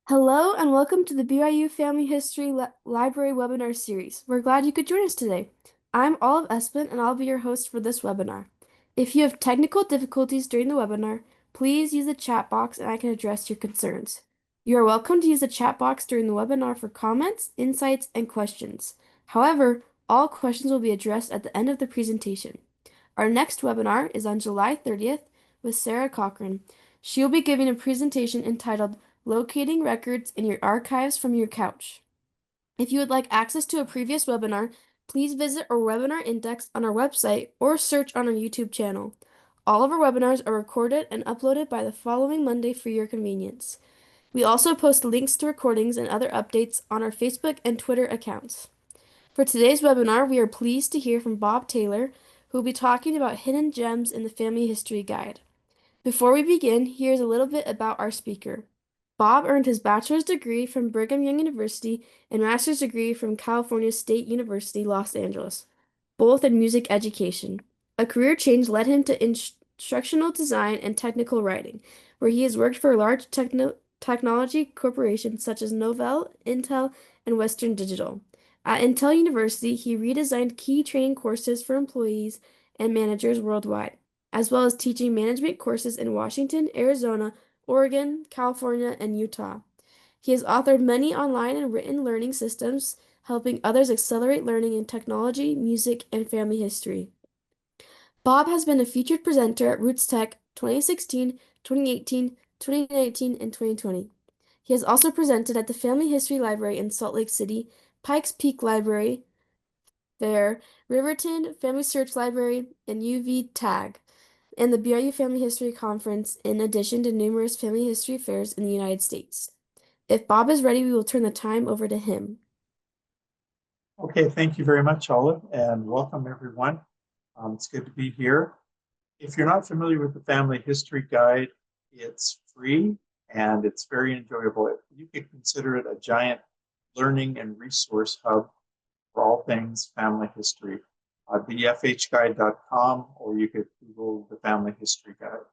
Hello and welcome to the BYU Family History Library webinar series. We're glad you could join us today. I'm Olive Espin and I'll be your host for this webinar. If you have technical difficulties during the webinar, please use the chat box and I can address your concerns. You are welcome to use the chat box during the webinar for comments, insights, and questions. However, all questions will be addressed at the end of the presentation. Our next webinar is on July 30th with Sarah Cochran. She will be giving a presentation entitled Locating Records in Your Archives from Your Couch. If you would like access to a previous webinar, please visit our webinar index on our website or search on our YouTube channel. All of our webinars are recorded and uploaded by the following Monday for your convenience. We also post links to recordings and other updates on our Facebook and Twitter accounts. For today's webinar, we are pleased to hear from Bob Taylor, who will be talking about hidden gems in the Family History Guide. Before we begin, here's a little bit about our speaker. Bob earned his bachelor's degree from Brigham Young University and master's degree from California State University, Los Angeles, both in music education. A career change led him to instructional design and technical writing, where he has worked for large technology corporations such as Novell, Intel, and Western Digital. At Intel University, he redesigned key training courses for employees and managers worldwide, as well as teaching management courses in Washington, Arizona, Oregon, California, and Utah. He has authored many online and written learning systems, helping others accelerate learning in technology, music, and family history. Bob has been a featured presenter at Roots Tech 2016, 2018, 2019, and 2020. He has also presented at the Family History Library in Salt Lake City, Pikes Peak Library there, Riverton Family Search Library, and UV Tag, and the BYU Family History Conference, in addition to numerous family history fairs in the United States. If Bob is ready, we will turn the time over to him. Okay, thank you very much, Olive, and welcome everyone. It's good to be here. If you're not familiar with the Family History Guide, it's free and it's very enjoyable. You could consider it a giant learning and resource hub for all things family history. thefhguide.com, or you could Google the Family History Guide.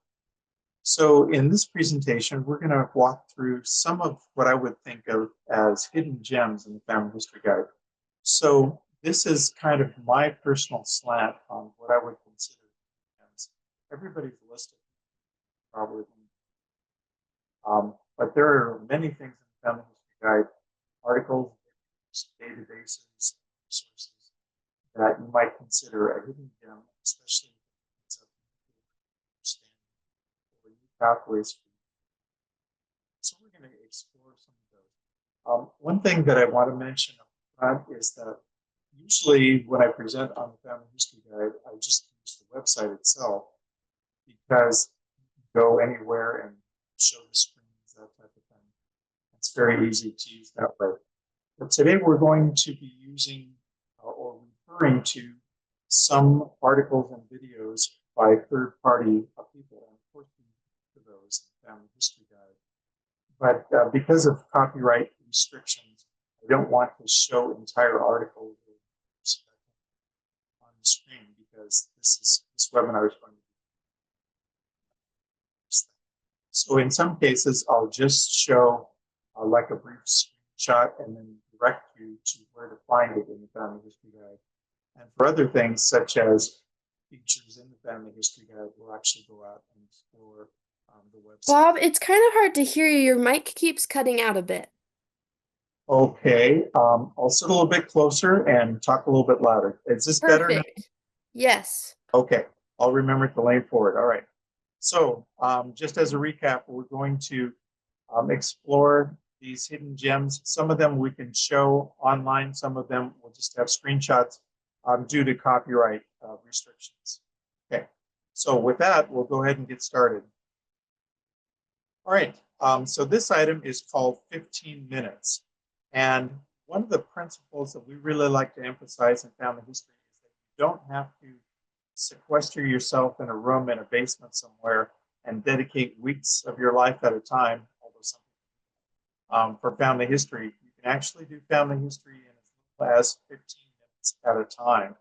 So in this presentation, we're going to walk through some of what I would think of as hidden gems in the Family History Guide. So this is kind of my personal slant on what I would consider gems. Everybody's listed, probably. But there are many things in the Family History Guide, articles, databases, resources that you might consider a hidden gem, especially if it's understanding or new pathways. So we're going to explore some of those. One thing that I want to mention up front is that usually when I present on the Family History Guide, I just use the website itself because you can go anywhere and show the screens, that type of thing. It's very easy to use that way. But today we're going to be using or referring to some articles and videos by third-party people, and of course we link to those in the Family History Guide. But because of copyright restrictions, I don't want to show entire articles on the screen because this webinar is going to be. So in some cases, I'll just show like a brief screenshot and then direct you to where to find it in the Family History Guide. And for other things, such as features in the Family History Guide, we'll actually go out and explore the website. Bob, it's kind of hard to hear you. Your mic keeps cutting out a bit. Okay, I'll sit a little bit closer and talk a little bit louder. Is this better now? Perfect. Yes. Okay, I'll remember to lean forward. All right. So just as a recap, we're going to explore these hidden gems. Some of them we can show online. Some of them we'll just have screenshots due to copyright restrictions. Okay, so with that, we'll go ahead and get started. All right, so this item is called 15 minutes. And one of the principles that we really like to emphasize in family history is that you don't have to sequester yourself in a room in a basement somewhere and dedicate weeks of your life at a time, although some for family history. You can actually do family history in as little as 15 minutes at a time.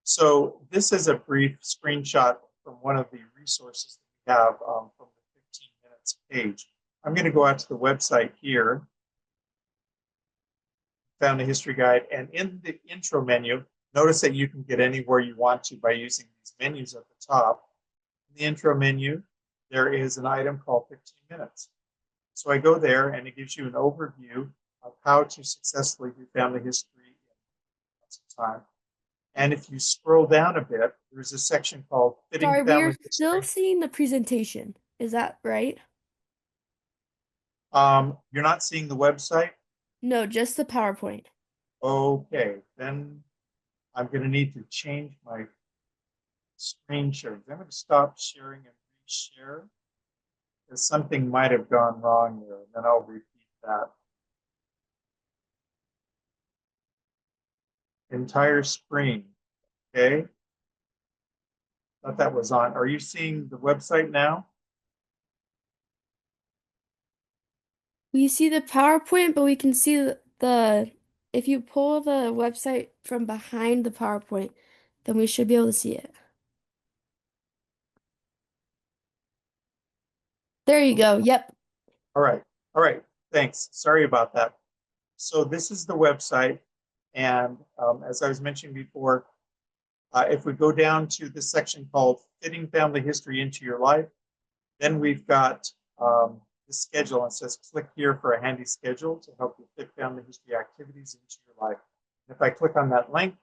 So this is a brief screenshot from one of the resources that we have from the 15 minutes page. I'm going to go out to the website here Family History Guide. And in the intro menu, notice that you can get anywhere you want to by using these menus at the top. In the intro menu, there is an item called 15 minutes. So I go there and it gives you an overview of how to successfully do family history in some time. And if you scroll down a bit, there's a section called Fitting Sorry, we are Family still History. seeing the presentation. Is that right? You're not seeing the website? No, just the PowerPoint. Okay, then I'm going to need to change my screen share. I'm going to stop sharing and reshare because something might have gone wrong there. And then I'll repeat that. Entire screen. Okay. Thought that was on. Are you seeing the website now? We see the PowerPoint, but we can see if you pull the website from behind the PowerPoint, then we should be able to see it. There you go. Yep. All right. All right. Thanks. Sorry about that. So this is the website. And as I was mentioning before, if we go down to this section called Fitting Family History into Your Life, then we've got the schedule. And it says click here for a handy schedule to help you fit family history activities into your life. And if I click on that link,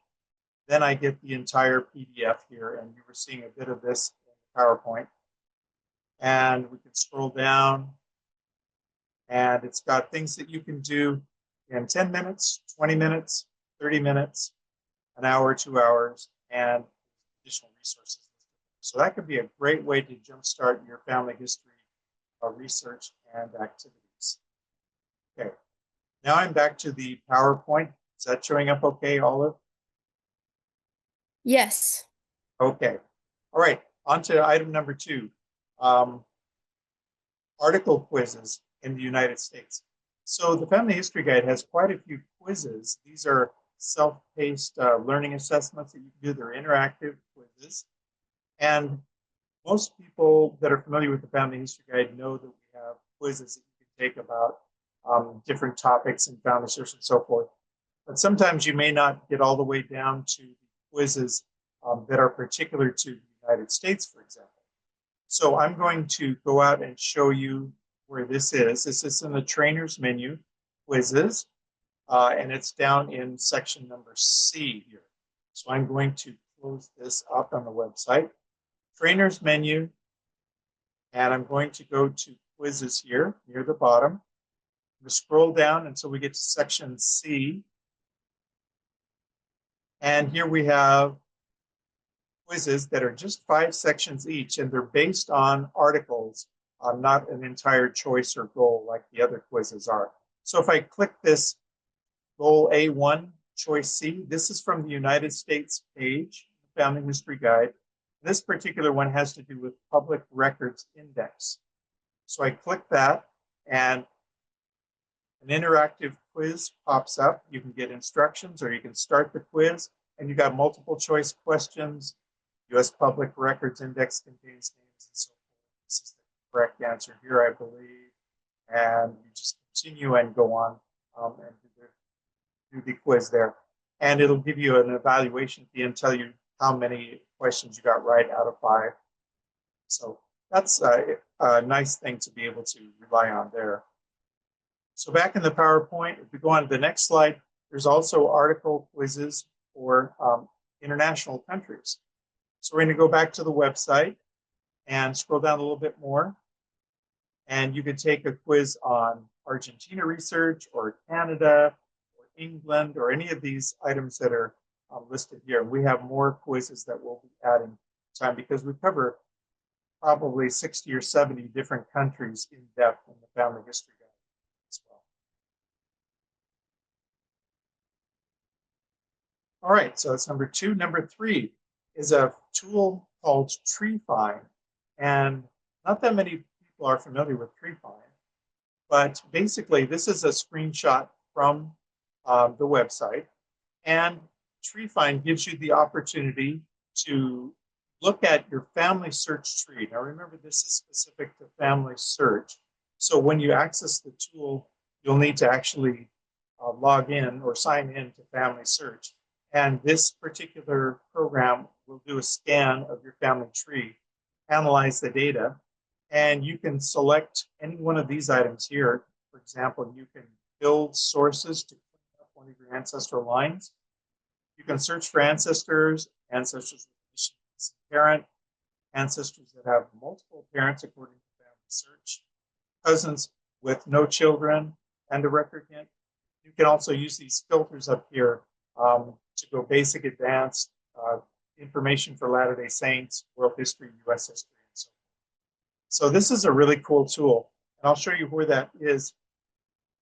then I get the entire PDF here. And you were seeing a bit of this in PowerPoint. And we can scroll down. And it's got things that you can do in 10 minutes, 20 minutes, 30 minutes, an hour, 2 hours, and additional resources. So that could be a great way to jumpstart your family history research and activities. Okay, now I'm back to the PowerPoint. Is that showing up okay, Olive? Yes. Okay. All right, on to item number 2. Article quizzes in the United States. So the Family History Guide has quite a few quizzes. These are self-paced learning assessments that you can do. They're interactive quizzes. And most people that are familiar with the Family History Guide know that we have quizzes that you can take about different topics in family search and so forth. But sometimes you may not get all the way down to the quizzes that are particular to the United States, for example. So I'm going to go out and show you where this is. This is in the trainers menu, quizzes, and it's down in section number C here. So I'm going to close this up on the website. Trainers menu, and I'm going to go to quizzes here near the bottom. I'm going to scroll down until we get to section C. And here we have quizzes that are just 5 sections each, and they're based on articles, not an entire choice or goal like the other quizzes are. So if I click this goal A1, choice C, this is from the United States page, Family History Guide. This particular one has to do with public records index. So I click that and an interactive quiz pops up. You can get instructions or you can start the quiz, and you got multiple choice questions. US Public Records Index contains names and so forth. This is the correct answer here, I believe. And you just continue and go on and do the quiz there. And it'll give you an evaluation at the end, tell you how many questions you got right out of 5. So that's a nice thing to be able to rely on there. So back in the PowerPoint, if we go on to the next slide, there's also article quizzes for international countries. So we're going to go back to the website and scroll down a little bit more. And you can take a quiz on Argentina research or Canada or England or any of these items that are listed here. We have more quizzes that we'll be adding time because we cover probably 60 or 70 different countries in depth in the Family History Guide as well. All right, so that's number 2. Number 3 is a tool called Treefine. And not that many people are familiar with Treefine, but basically this is a screenshot from the website. And Treefine gives you the opportunity to look at your family search tree. Now remember, this is specific to family search. So when you access the tool, you'll need to actually log in or sign in to Family Search. And this particular program will do a scan of your family tree, analyze the data, and you can select any one of these items here. For example, you can build sources to clean up one of your ancestral lines. You can search for ancestors with a parent, ancestors that have multiple parents according to Family Search, cousins with no children and a record hint. You can also use these filters up here to go basic, advanced, information for Latter-day Saints, world history, US history, and so forth. So this is a really cool tool, and I'll show you where that is.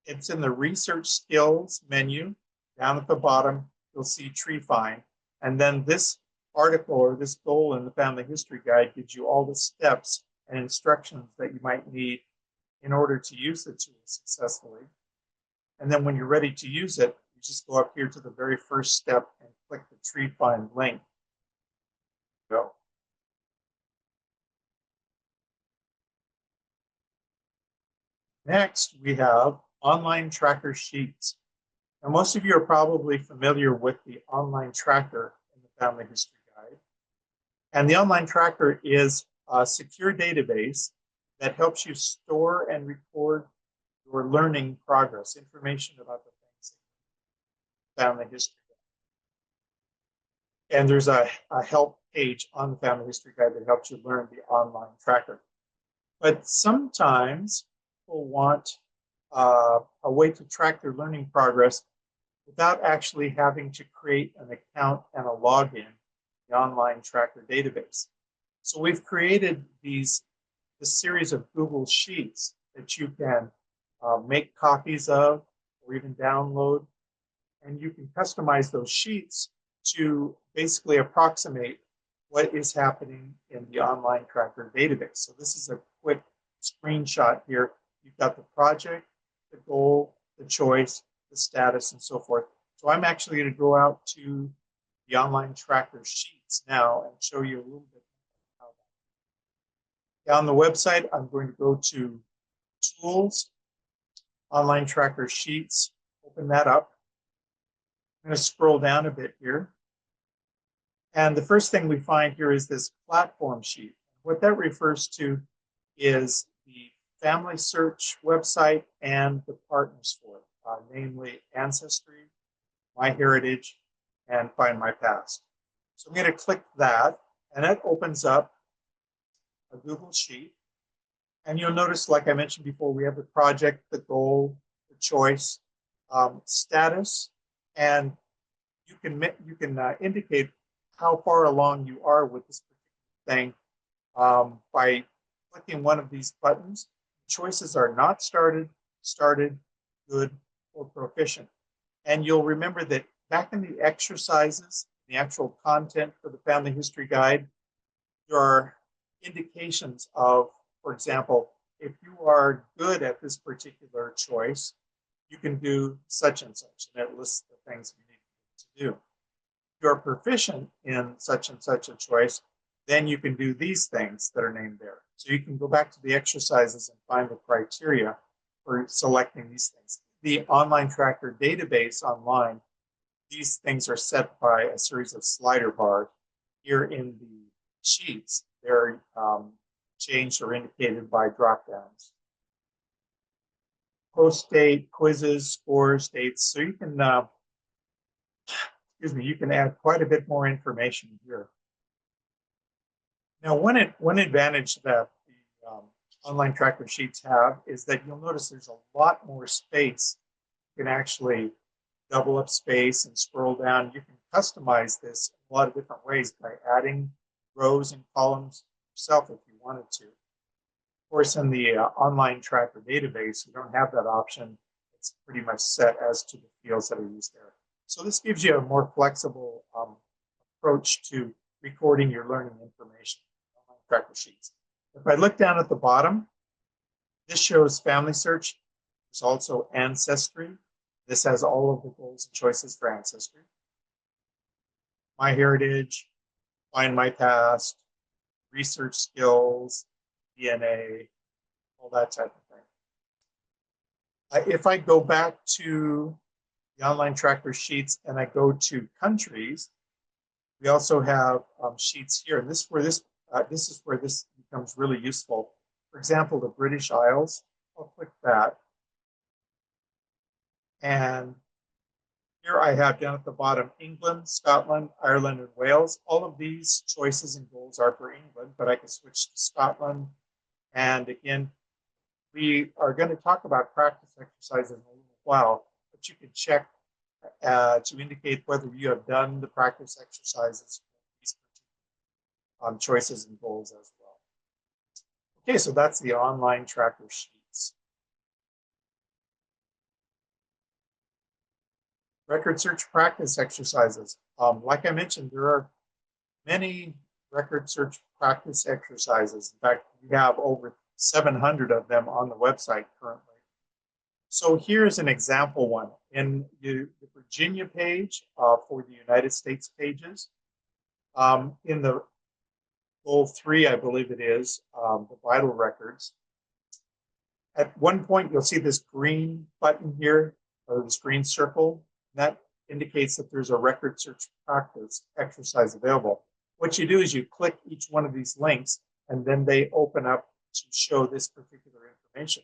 It's in the Research Skills menu. Down at the bottom, you'll see Treefine, and then this article or this goal in the Family History Guide gives you all the steps and instructions that you might need in order to use the tool successfully. And then when you're ready to use it, you just go up here to the very first step and click the Treefine link. Go. Next, we have online tracker sheets. Now, most of you are probably familiar with the online tracker in the Family History Guide. And the online tracker is a secure database that helps you store and record your learning progress, information about the things in Family History Guide. And there's a help page on the Family History Guide that helps you learn the online tracker. But sometimes people want a way to track their learning progress without actually having to create an account and a login in the online tracker database. So we've created this series of Google Sheets that you can make copies of or even download, and you can customize those sheets to basically approximate what is happening in the online tracker database. So this is a quick screenshot here. You've got the project, the goal, the choice, the status, and so forth. So I'm actually going to go out to the online tracker sheets now and show you a little bit how that. Down the website, I'm going to go to Tools, Online Tracker Sheets, open that up. I'm going to scroll down a bit here. And the first thing we find here is this platform sheet. What that refers to is the Family Search website and the partners for it, namely Ancestry, MyHeritage, and Find My Past. So I'm going to click that, and that opens up a Google Sheet. And you'll notice, like I mentioned before, we have the project, the goal, the choice, status, and you can indicate how far along you are with this particular thing by clicking one of these buttons. Choices are not started, good, or proficient. And you'll remember that back in the exercises, the actual content for the Family History Guide, there are indications of, for example, if you are good at this particular choice, you can do such and such, and it lists the things you need to do. If you're proficient in such and such a choice, then you can do these things that are named there. So you can go back to the exercises and find the criteria for selecting these things. The online tracker database online, these things are set by a series of slider bars. Here in the sheets, they're changed or indicated by drop downs. Post date, quizzes, scores, dates. So you can, you can add quite a bit more information here. Now, one advantage that the online tracker sheets have is that you'll notice there's a lot more space. You can actually double up space and scroll down. You can customize this in a lot of different ways by adding rows and columns yourself if you wanted to. Of course, in the online tracker database, you don't have that option. It's pretty much set as to the fields that are used there. So this gives you a more flexible approach to recording your learning information on tracker sheets. If I look down at the bottom, this shows Family Search. There's also Ancestry. This has all of the goals and choices for Ancestry. MyHeritage, Find My Past, Research Skills, DNA, all that type of thing. If I go back to the online tracker sheets and I go to countries, we also have sheets here. And this is where this becomes really useful. For example, the British Isles, I'll click that. And here I have down at the bottom, England, Scotland, Ireland, and Wales. All of these choices and goals are for England, but I can switch to Scotland. And again, we are going to talk about practice exercises in a little while, but you can check to indicate whether you have done the practice exercises for these choices and goals as well. Okay, so that's the online tracker sheets. Record search practice exercises. Like I mentioned, there are many record search practice exercises. In fact, we have over 700 of them on the website currently. So here's an example one. In the Virginia page for the United States pages, in the goal 3, I believe it is, the vital records, at one point you'll see this green button here, or this green circle. That indicates that there's a record search practice exercise available. What you do is you click each one of these links, and then they open up to show this particular information.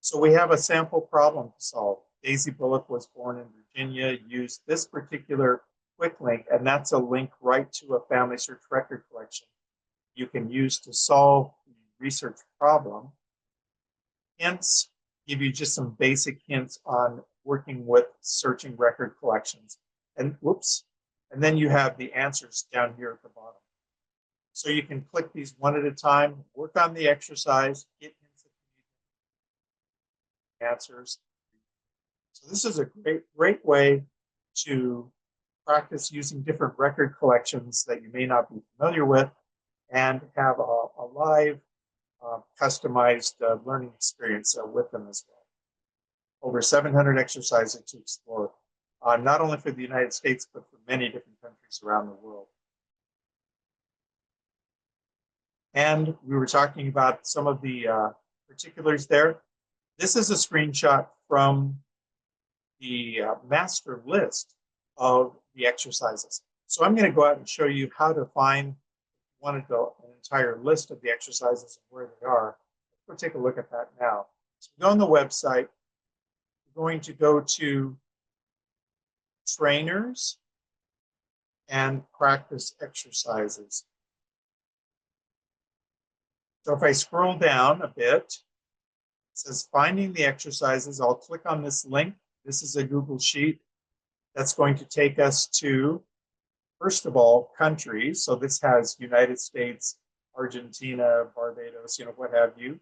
So we have a sample problem to solve. Daisy Bullock was born in Virginia, used this particular quick link, and that's a link right to a family search record collection you can use to solve the research problem. Hints give you just some basic hints on working with searching record collections. And whoops, and then you have the answers down here at the bottom. So you can click these one at a time, work on the exercise, get hints if you need answers. So this is a great way to practice using different record collections that you may not be familiar with and have a live customized learning experience with them as well. Over 700 exercises to explore, not only for the United States, but for many different countries around the world. And we were talking about some of the particulars there. This is a screenshot from the master list of the exercises. So I'm going to go out and show you how to find an entire list of the exercises and where they are. We'll take a look at that now. So go on the website. We're going to go to trainers and practice exercises. So if I scroll down a bit, it says finding the exercises. I'll click on this link. This is a Google Sheet. That's going to take us to, first of all, countries. So this has United States, Argentina, Barbados, what have you.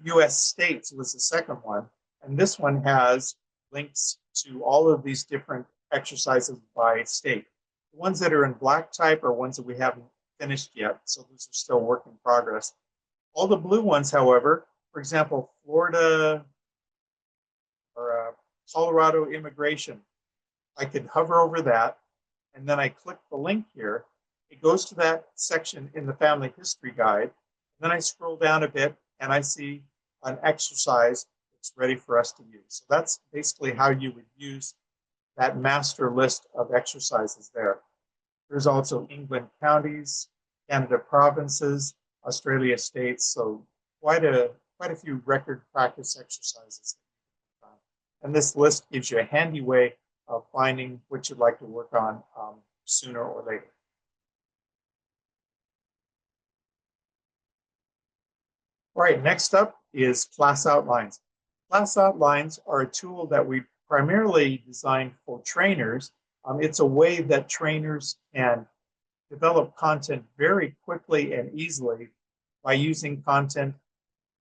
US states was the second one. And this one has links to all of these different exercises by state. The ones that are in black type are ones that we haven't finished yet. So those are still work in progress. All the blue ones, however, for example, Florida or Colorado immigration, I could hover over that, and then I click the link here. It goes to that section in the family history guide. And then I scroll down a bit, and I see an exercise that's ready for us to use. So that's basically how you would use that master list of exercises there. There's also England counties, Canada provinces, Australia states. So quite a few record practice exercises. And this list gives you a handy way of finding what you'd like to work on sooner or later. All right, next up is class outlines. Class outlines are a tool that we primarily designed for trainers. It's a way that trainers can develop content very quickly and easily by using content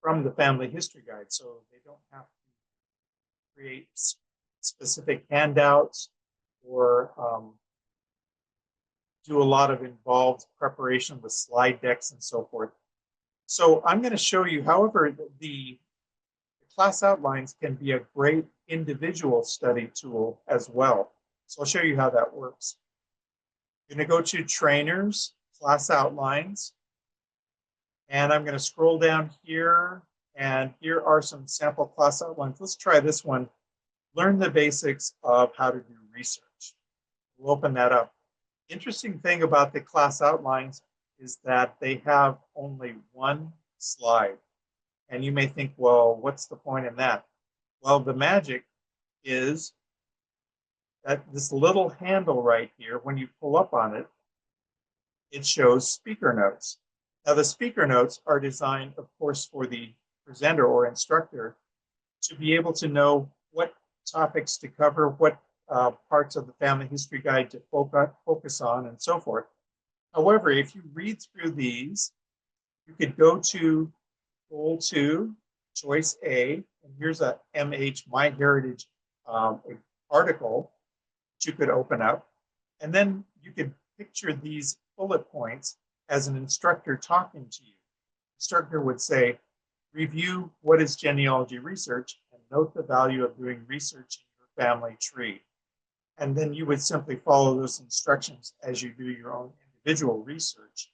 from the family history guide. So they don't have to create specific handouts or do a lot of involved preparation with slide decks and so forth. So I'm going to show you, however, the class outlines can be a great individual study tool as well. So I'll show you how that works. I'm going to go to trainers, class outlines, and I'm going to scroll down here, and here are some sample class outlines. Let's try this one. learn the basics of how to do research. We'll open that up. Interesting thing about the class outlines is that they have only one slide. And you may think, well, what's the point in that? Well, the magic is that this little handle right here, when you pull up on it, it shows speaker notes. Now, the speaker notes are designed, of course, for the presenter or instructor to be able to know what topics to cover, what parts of the family history guide to focus on, and so forth. However, if you read through these, you could go to Goal 2, Choice A, and here's a MH MyHeritage article that you could open up, and then you could picture these bullet points as an instructor talking to you. The instructor would say, review what is genealogy research and note the value of doing research in your family tree. And then you would simply follow those instructions as you do your own individual research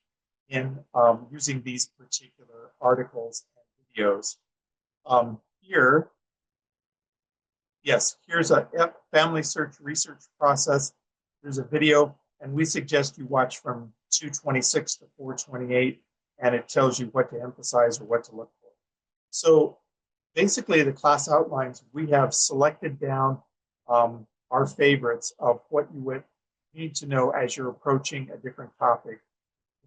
in using these particular articles and videos. Here, yes, here's a family search research process. There's a video, and we suggest you watch from 226 to 428, and it tells you what to emphasize or what to look for. So basically, the class outlines, we have selected down our favorites of what you would need to know as you're approaching a different topic,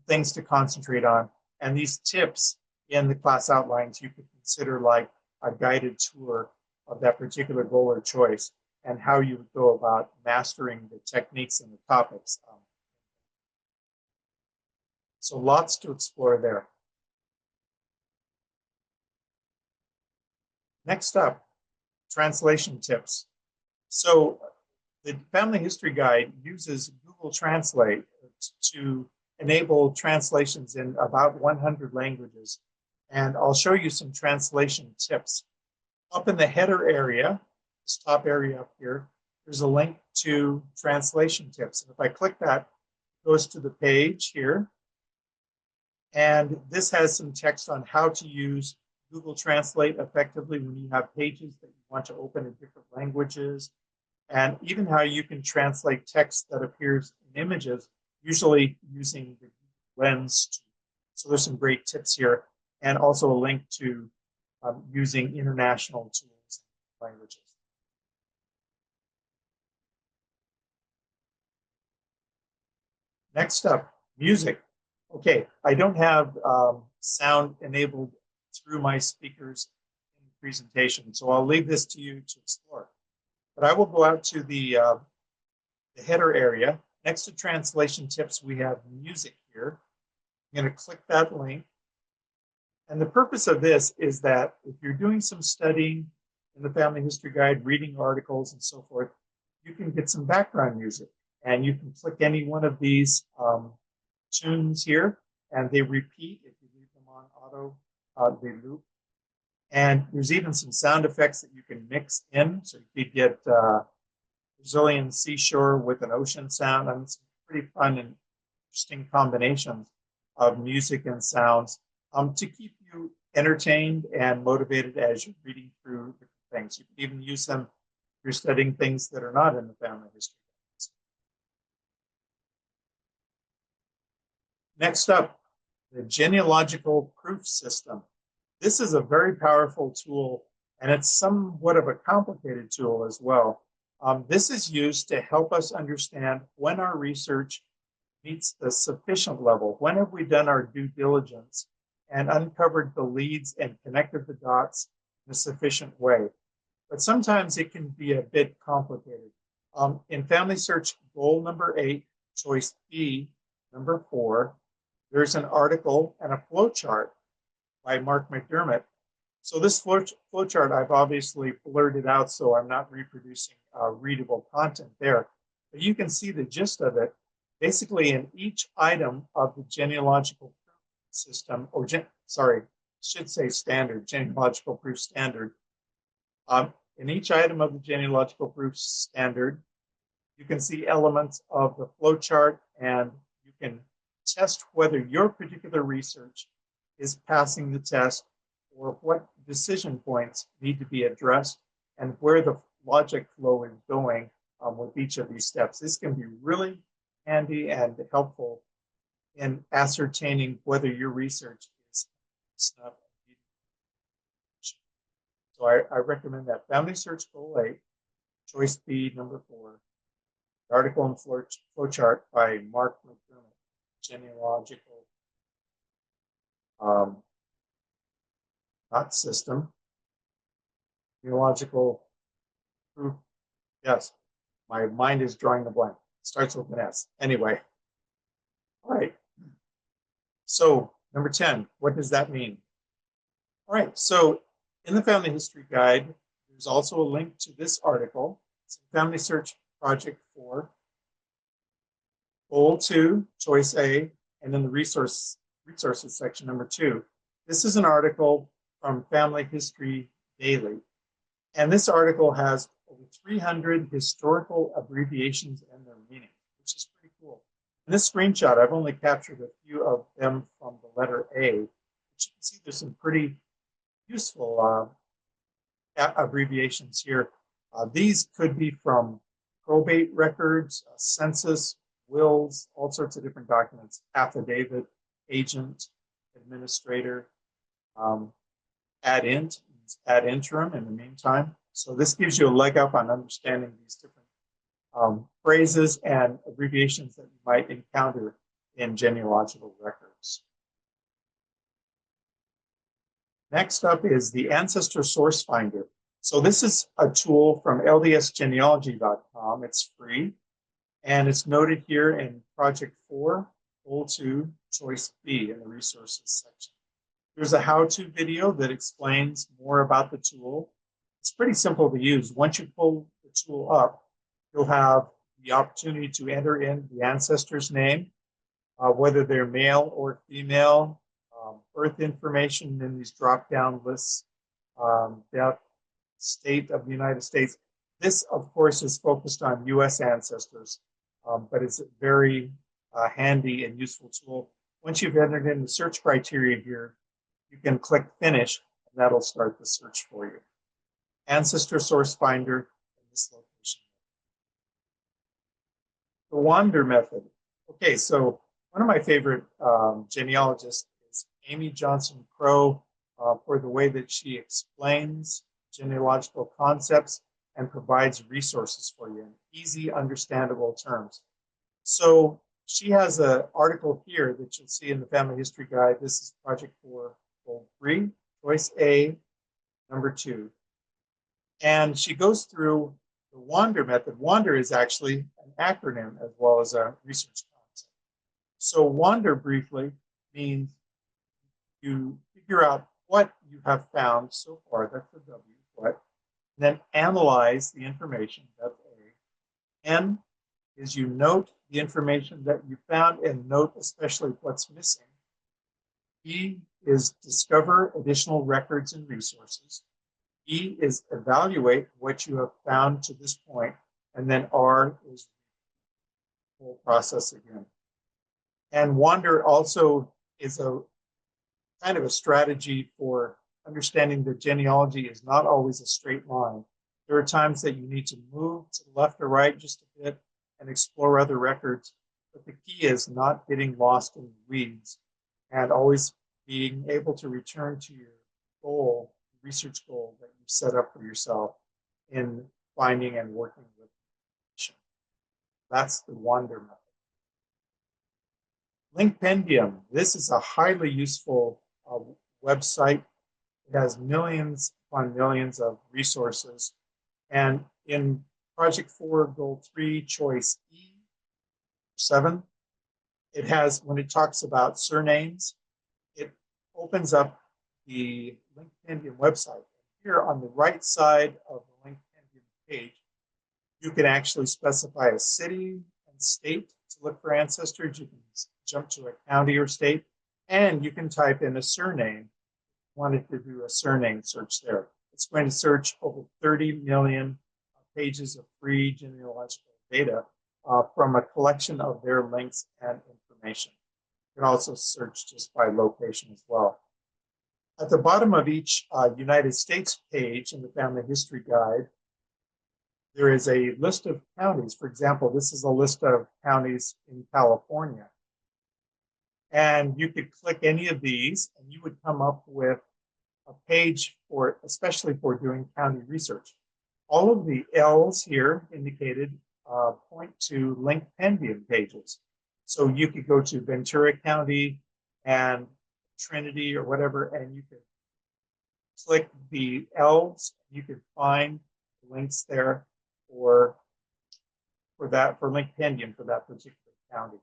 things to concentrate on. And these tips in the class outlines, you could consider like a guided tour of that particular goal or choice and how you would go about mastering the techniques and the topics. So lots to explore there. Next up, translation tips. So the Family History Guide uses Google Translate to enable translations in about 100 languages. And I'll show you some translation tips. Up in the header area, this top area up here, there's a link to translation tips. And if I click that, it goes to the page here. And this has some text on how to use Google Translate effectively when you have pages that you want to open in different languages, and even how you can translate text that appears in images, usually using the lens tool. So there's some great tips here, and also a link to using international tools and languages. Next up, music. Okay, I don't have sound enabled through my speakers in the presentation, so I'll leave this to you to explore. But I will go out to the header area. Next to translation tips, we have music here. I'm going to click that link. And the purpose of this is that if you're doing some studying in the Family History Guide, reading articles and so forth, you can get some background music. And you can click any one of these tunes here, and they repeat. If you leave them on auto, they loop. And there's even some sound effects that you can mix in. So you could get Brazilian seashore with an ocean sound. I mean, it's pretty fun and interesting combinations of music and sounds to keep you entertained and motivated as you're reading through different things. You can even use them if you're studying things that are not in the family history. Next up, the genealogical proof system. This is a very powerful tool, and it's somewhat of a complicated tool as well. This is used to help us understand when our research meets the sufficient level. When have we done our due diligence and uncovered the leads and connected the dots in a sufficient way? But sometimes it can be a bit complicated. In Family Search goal number 8, choice B, number 4, there's an article and a flow chart by Mark McDermott. So this flow chart I've obviously blurred out, so I'm not reproducing readable content there. But you can see the gist of it. Basically, in each item of the genealogical proof system, or should say standard, genealogical proof standard. In each item of the genealogical proof standard, you can see elements of the flow chart, and you can test whether your particular research is passing the test or what decision points need to be addressed and where the logic flow is going with each of these steps. This can be really handy and helpful in ascertaining whether your research is snuff. So I recommend that. Family Search Goal 8, Choice B, number 4, the article and flowchart by Mark McDermott, genealogical, not system, genealogical proof. Yes, my mind is drawing the blank. It starts with an S. Anyway, all right. So number 10, what does that mean? All right, so in the Family History Guide, there's also a link to this article. It's Family Search Project 4, Goal 2, Choice A, and then the resources section, number 2. This is an article from Family History Daily. And this article has over 300 historical abbreviations and their meaning, which is pretty cool. In this screenshot, I've only captured a few of them from the letter A. But you can see there's some pretty useful abbreviations here. These could be from probate records, census, wills, all sorts of different documents, affidavit, agent, administrator, ad interim in the meantime. So this gives you a leg up on understanding these different phrases and abbreviations that you might encounter in genealogical records. Next up is the Ancestor Source Finder. So this is a tool from ldsgenealogy.com. It's free, and it's noted here in Project 4, Goal 2, Choice B in the resources section. There's a how-to video that explains more about the tool. It's pretty simple to use. Once you pull the tool up, you'll have the opportunity to enter in the ancestor's name, whether they're male or female, birth information in these drop-down lists, death, state of the United States. This, of course, is focused on U.S. ancestors, but it's a very handy and useful tool. Once you've entered in the search criteria here, you can click Finish, and that'll start the search for you. Ancestor Source Finder in this location. The Wander method. Okay, so one of my favorite genealogists is Amy Johnson Crow for the way that she explains genealogical concepts and provides resources for you in easy, understandable terms. So she has an article here that you'll see in the Family History Guide. This is Project 4, Goal 3, Choice A, number 2. And she goes through the Wander method. Wander is actually an acronym as well as a research concept. So Wander briefly means you figure out what you have found so far, that's the W, what, and then analyze the information, that's A. N is you note the information that you found and note especially what's missing. E is discover additional records and resources. E is evaluate what you have found to this point, and then R is the whole process again. And Wander also is a kind of a strategy for understanding that genealogy is not always a straight line. There are times that you need to move to the left or right just a bit and explore other records, but the key is not getting lost in the weeds and always being able to return to your goal, research goal that you've set up for yourself in finding and working with information. That's the Wander method. Linkpendium. This is a highly useful website. It has millions upon millions of resources. And in Project 4, Goal 3, Choice E, 7, it has, when it talks about surnames, it opens up the Linkpendium website. Here on the right side of the Linkpendium page, you can actually specify a city and state to look for ancestors. You can jump to a county or state, and you can type in a surname. Wanted to do a surname search there. It's going to search over 30 million pages of free genealogical data from a collection of their links and information. You can also search just by location as well. At the bottom of each United States page in the Family History Guide, there is a list of counties. For example, this is a list of counties in California. And you could click any of these and you would come up with a page for, especially for doing county research. All of the L's here indicated point to link Pendium pages. So you could go to Ventura County and Trinity or whatever, and you could click the L's. You could find links there for link Pendium for that particular county.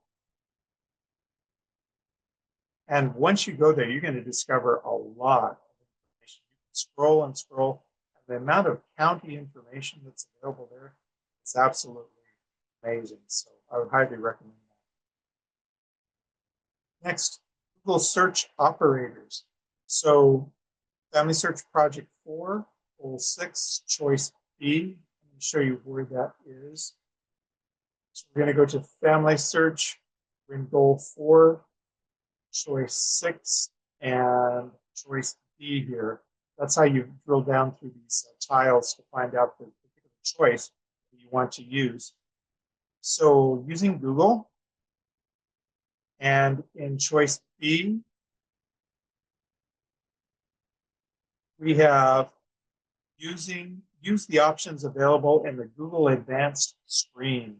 And once you go there, you're going to discover a lot of information. You can scroll and scroll. And the amount of county information that's available there is absolutely amazing. So I would highly recommend that. Next, Google search operators. So Family Search Project 4, Goal 6, Choice B. Let me show you where that is. So we're going to go to Family Search. We're in Goal 4. Choice 6 and choice D here. That's how you drill down through these tiles to find out the particular choice that you want to use. So using Google, and in choice B, we have use the options available in the Google Advanced screen,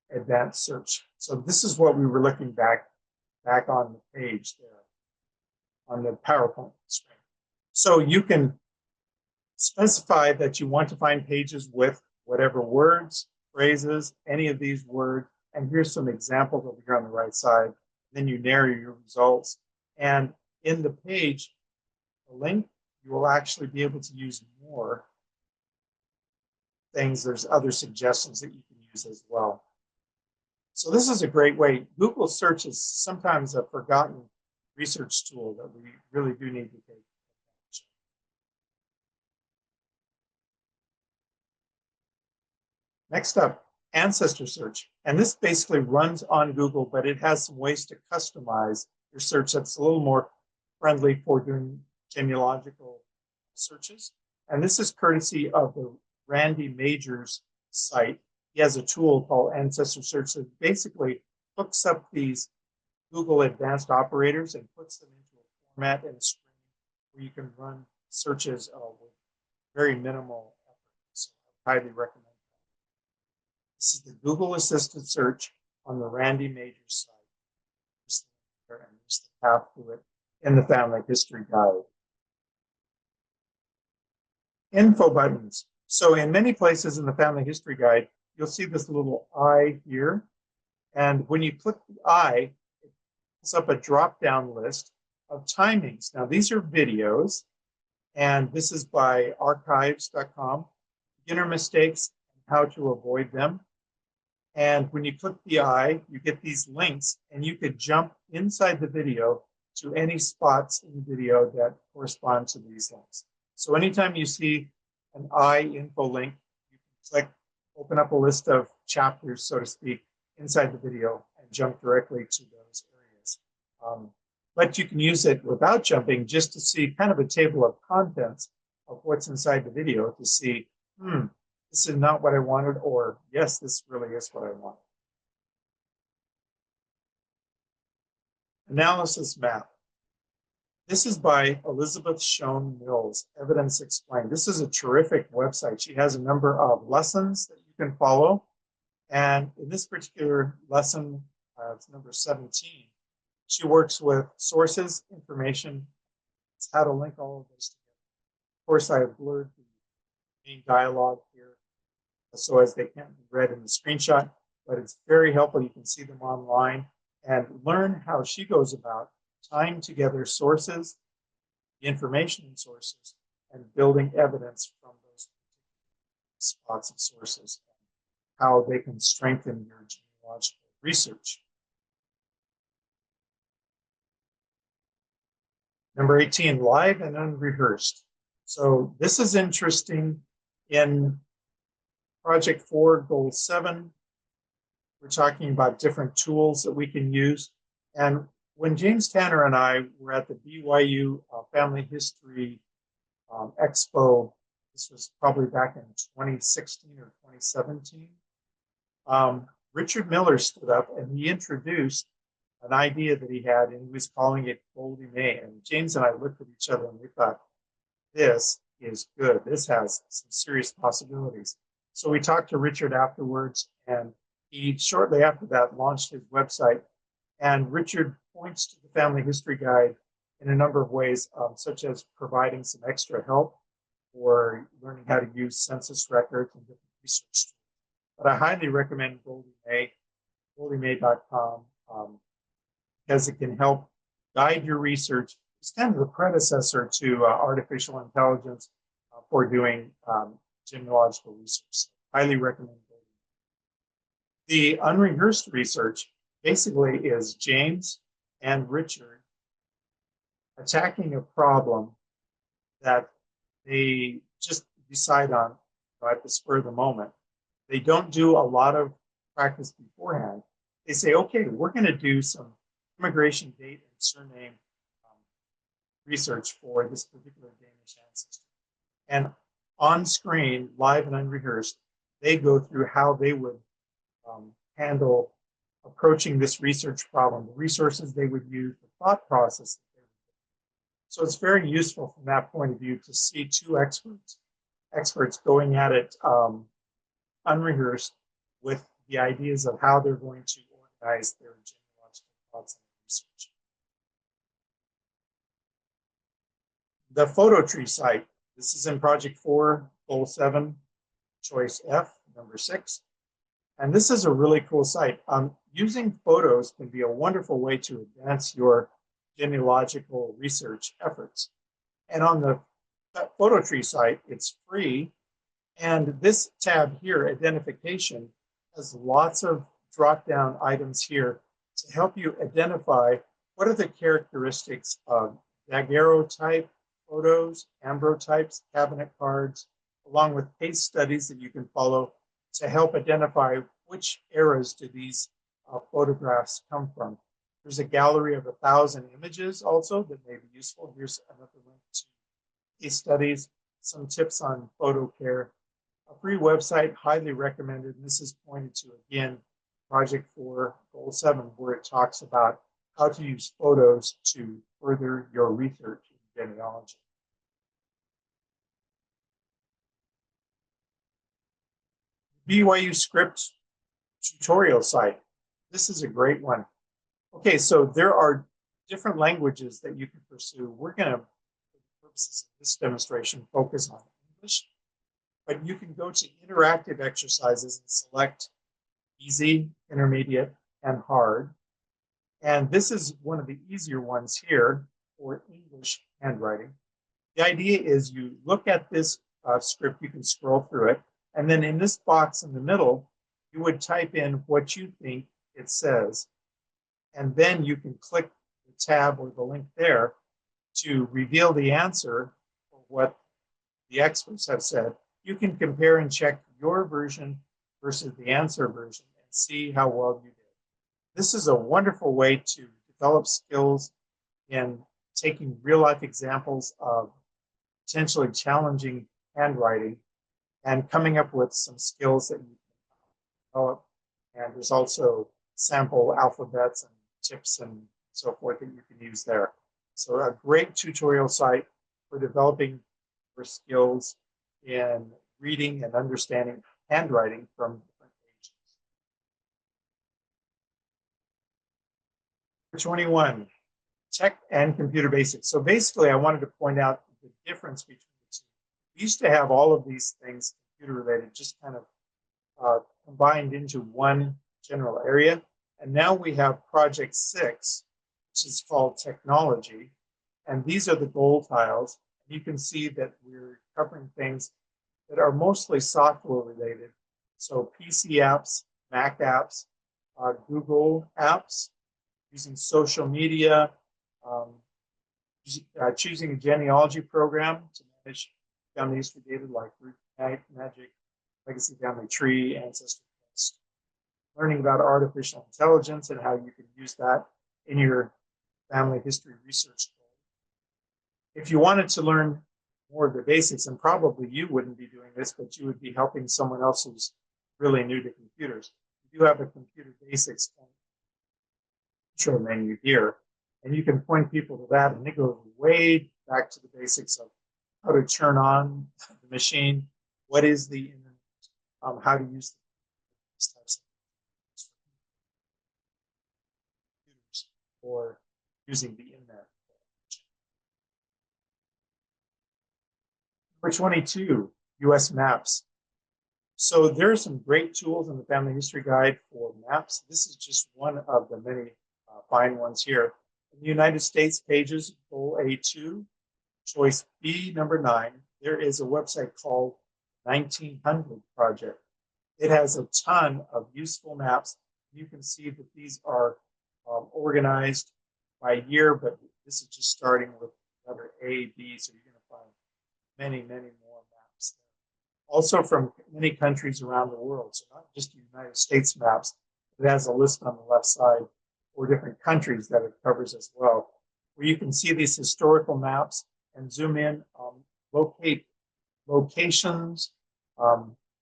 Advanced Search. So this is what we were looking back on the page there, on the PowerPoint screen. So you can specify that you want to find pages with whatever words, phrases, any of these words. And here's some examples over here on the right side. Then you narrow your results. And in the page, the link, you will actually be able to use more things. There's other suggestions that you can use as well. So this is a great way. Google search is sometimes a forgotten research tool that we really do need to take advantage of. Next up, Ancestor Search. And this basically runs on Google, but it has some ways to customize your search that's a little more friendly for doing genealogical searches. And this is courtesy of the Randy Majors site. He has a tool called Ancestor Search that basically hooks up these Google advanced operators and puts them into a format and a screen where you can run searches with very minimal effort. So I highly recommend that. This is the Google assisted search on the Randy Majors site. And there's the path to it in the Family History Guide. Info buttons. So in many places in the Family History Guide, you'll see this little I here. And when you click the I, it pulls up a drop-down list of timings. Now, these are videos, and this is by archives.com, beginner mistakes and how to avoid them. And when you click the I, you get these links, and you could jump inside the video to any spots in the video that correspond to these links. So anytime you see an I info link, you can click, open up a list of chapters, so to speak, inside the video and jump directly to those areas. But you can use it without jumping, just to see kind of a table of contents of what's inside the video to see, this is not what I wanted, or yes, this really is what I want. Analysis map. This is by Elizabeth Schoen Mills, Evidence Explained. This is a terrific website. She has a number of lessons that you can follow. And in this particular lesson, it's number 17, she works with sources, information, it's how to link all of this together. Of course, I have blurred the main dialogue here so as they can't be read in the screenshot, but it's very helpful. You can see them online and learn how she goes about tying together sources, the information in sources, and building evidence from those spots of sources, and how they can strengthen your genealogical research. Number 18, live and unrehearsed. So this is interesting. In Project 4, Goal 7, we're talking about different tools that we can use. And when James Tanner and I were at the BYU Family History Expo This was probably back in 2016 or 2017. Richard Miller stood up and he introduced an idea that he had, and he was calling it Goldie May. And James and I looked at each other and we thought, this is good. This has some serious possibilities. So we talked to Richard afterwards, and he shortly after that launched his website. And Richard points to the Family History Guide in a number of ways, such as providing some extra help for learning how to use census records and different research tools. But I highly recommend Goldie May, goldiemay.com, because it can help guide your research. It's kind of the predecessor to artificial intelligence for doing genealogical research. Highly recommend Goldie. The unrehearsed research basically is James and Richard attacking a problem that they just decide on at the spur of the moment. They don't do a lot of practice beforehand. They say, okay, we're going to do some immigration date and surname research for this particular Danish ancestor. And on screen, live and unrehearsed, they go through how they would handle approaching this research problem, the resources they would use, the thought process that they would use. So it's very useful from that point of view to see two experts going at it unrehearsed with the ideas of how they're going to organize their genealogical thoughts and research. The photo tree site, this is in project 4, goal 7, choice F, number 6. And this is a really cool site. Using photos can be a wonderful way to advance your genealogical research efforts. And on the photo tree site, it's free. And this tab here, identification, has lots of drop-down items here to help you identify what are the characteristics of daguerreotype photos, ambrotypes, cabinet cards, along with case studies that you can follow to help identify which eras do these photographs come from. There's a gallery of 1,000 images also that may be useful. Here's another link to case studies, some tips on photo care. A free website, highly recommended. And this is pointed to, again, Project 4, Goal 7, where it talks about how to use photos to further your research in genealogy. BYU Script tutorial site. This is a great one. Okay, so there are different languages that you can pursue. We're going to, for the purposes of this demonstration, focus on English. But you can go to interactive exercises and select easy, intermediate, and hard. And this is one of the easier ones here for English handwriting. The idea is you look at this script, you can scroll through it, and then in this box in the middle, you would type in what you think it says. And then you can click the tab or the link there to reveal the answer for what the experts have said. You can compare and check your version versus the answer version and see how well you did. This is a wonderful way to develop skills in taking real-life examples of potentially challenging handwriting and coming up with some skills that you can develop. And there's also sample alphabets and tips and so forth that you can use there. So a great tutorial site for developing your skills in reading and understanding handwriting from different ages. 21, tech and computer basics. So basically, I wanted to point out the difference between the two. We used to have all of these things computer related, just kind of combined into one general area. And now we have project 6, which is called technology. And these are the goal tiles. You can see that we're covering things that are mostly software related. So PC apps, Mac apps, Google apps, using social media, choosing a genealogy program to manage family history data like Root Magic, Legacy Family Tree, Ancestor Search. Learning about artificial intelligence and how you can use that in your family history research goal. If you wanted to learn more of the basics, and probably you wouldn't be doing this, but you would be helping someone else who's really new to computers. You do have a computer basics intro menu here, and you can point people to that, and it goes way back to the basics of how to turn on the machine, what is the internet, how to use these types of computers or using the internet. Number 22, US maps. So there are some great tools in the Family History Guide for maps. This is just one of the many fine ones here. In the United States pages, goal A2, choice B, number 9, there is a website called 1900 Project. It has a ton of useful maps. You can see that these are organized by year, but this is just starting with letter A, B, so you're going to find many, many more maps there. Also from many countries around the world, so not just the United States maps. It has a list on the left side for different countries that it covers as well, where you can see these historical maps and zoom in, locate locations,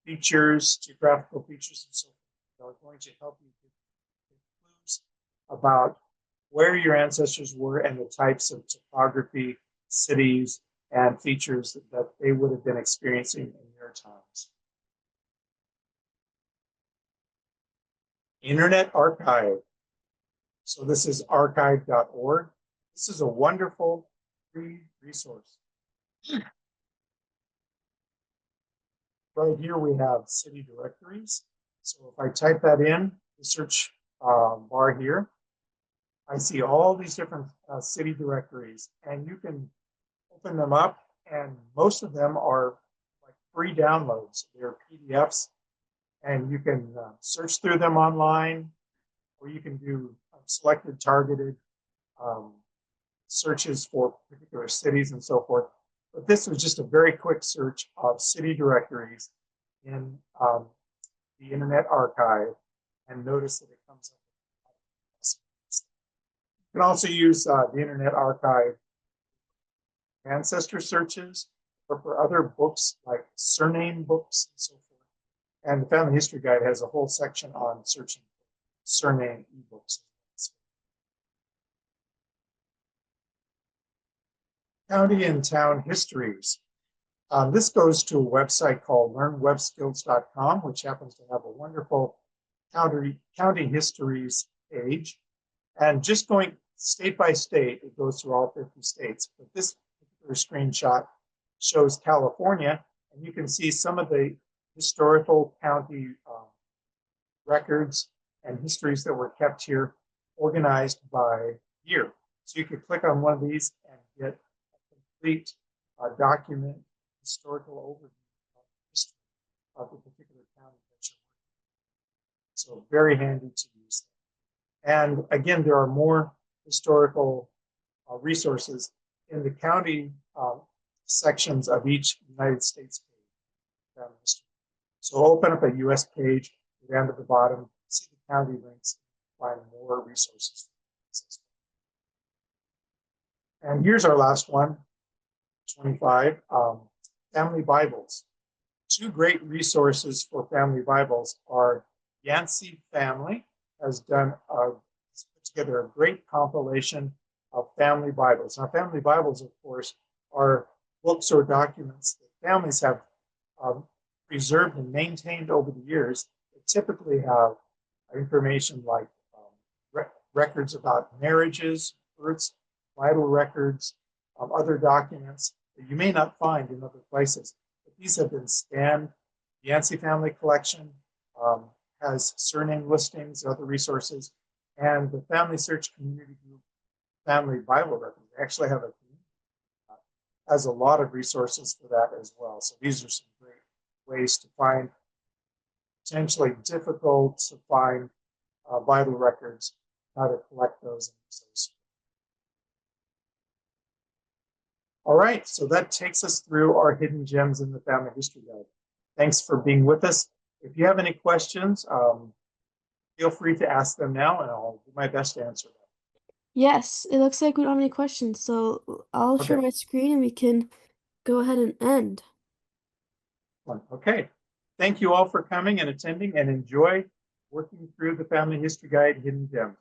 features, geographical features, and so forth. They're going to help you get clues about where your ancestors were and the types of topography, cities, and features that they would have been experiencing in their times. Internet Archive. So this is archive.org. This is a wonderful free resource. Right here we have city directories. So if I type that in the search bar here, I see all these different city directories, and you can open them up, and most of them are like free downloads. They're PDFs, and you can search through them online, or you can do selected targeted searches for particular cities and so forth. But this was just a very quick search of city directories in the Internet Archive, and notice that it comes up. You can also use the Internet Archive ancestor searches, or for other books like surname books and so forth. And the Family History Guide has a whole section on searching surname ebooks. County and town histories. This goes to a website called LearnWebskills.com, which happens to have a wonderful county histories page. And just going state by state, it goes through all 50 states. But this particular screenshot shows California, and you can see some of the historical county records and histories that were kept here, organized by year. So you could click on one of these and get a complete document, historical overview of the history of the particular county that you're working in. So very handy to use. And again, there are more historical resources in the county sections of each United States page. So open up a US page, go down to the bottom, see the county links, find more resources. And here's our last one, 25, Family Bibles. Two great resources for Family Bibles are Yancey Family has done put together a great compilation of family Bibles. Now, family Bibles, of course, are books or documents that families have preserved and maintained over the years. They typically have information like records about marriages, births, vital records, other documents that you may not find in other places. But these have been scanned. The Yancey Family Collection has surname listings, other resources, and the Family Search Community Group Family Bible Records actually have a has a lot of resources for that as well. So these are some great ways to find potentially difficult to find Bible records, how to collect those and use those. All right, so that takes us through our hidden gems in the Family History Guide. Thanks for being with us. If you have any questions, feel free to ask them now, and I'll do my best to answer them. Yes, it looks like we don't have any questions, so I'll share Okay. my screen and we can go ahead and end. Okay. Thank you all for coming and attending and enjoy working through the Family History Guide Hidden Gems.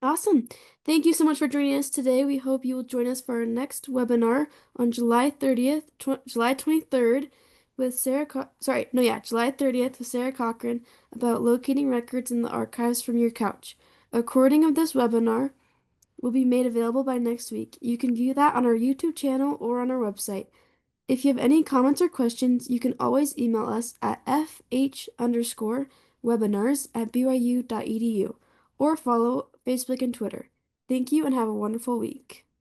Awesome. Thank you so much for joining us today. We hope you will join us for our next webinar on July 30th, July 23rd with July 30th with Sarah Cochran about locating records in the archives from your couch. A recording of this webinar will be made available by next week. You can view that on our YouTube channel or on our website. If you have any comments or questions, you can always email us at fh_webinars@byu.edu or follow Facebook and Twitter. Thank you and have a wonderful week.